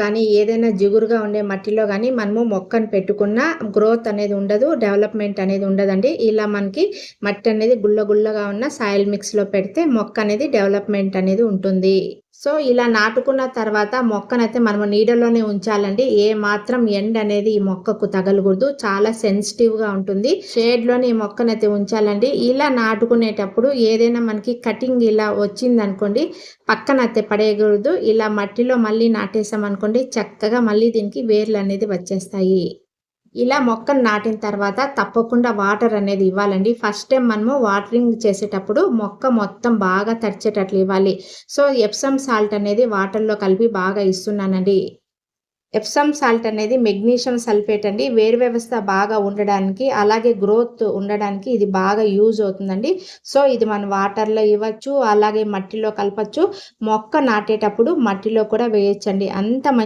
కానీ ఏదైనా జిగురుగా ఉండే మట్టిలో కానీ మనము మొక్కను పెట్టుకున్న గ్రోత్ అనేది ఉండదు, డెవలప్మెంట్ అనేది ఉండదండి. ఇలా మనకి మట్టి అనేది గుల్లగా ఉన్న సాయిల్ మిక్స్లో పెడితే మొక్క అనేది డెవలప్మెంట్ అనేది ఉంటుంది. సో ఇలా నాటుకున్న తర్వాత మొక్కనైతే మనము నీడలోనే ఉంచాలండి. ఏ మాత్రం ఎండ అనేది ఈ మొక్కకు తగలకూడదు. చాలా సెన్సిటివ్గా ఉంటుంది. షేడ్లోనే ఈ మొక్కనైతే ఉంచాలండి. ఇలా నాటుకునేటప్పుడు ఏదైనా మనకి కటింగ్ ఇలా వచ్చిందనుకోండి, పక్కనైతే పడేయకూడదు. ఇలా మట్టిలో మళ్ళీ నాటేసామనుకోండి, చక్కగా మళ్ళీ దీనికి వేర్లు అనేది వచ్చేస్తాయి. ఇలా మొక్కను నాటిన తర్వాత తప్పకుండా వాటర్ అనేది ఇవ్వాలండి. ఫస్ట్ టైం మనము వాటరింగ్ చేసేటప్పుడు మొక్క మొత్తం బాగా తడిచేటట్లు ఇవ్వాలి. సో ఎప్సమ్ సాల్ట్ అనేది వాటర్లో కలిపి బాగా ఇస్తున్నానండి. ఎప్సమ్ సాల్ట్ అనేది మెగ్నీషియం సల్ఫేట్ అండి. వేరు వ్యవస్థ బాగా ఉండడానికి, అలాగే గ్రోత్ ఉండడానికి ఇది బాగా యూజ్ అవుతుందండి. సో ఇది మనం వాటర్లో ఇవ్వచ్చు, అలాగే మట్టిలో కలపచ్చు. మొక్క నాటేటప్పుడు మట్టిలో కూడా వేయొచ్చండి. అంత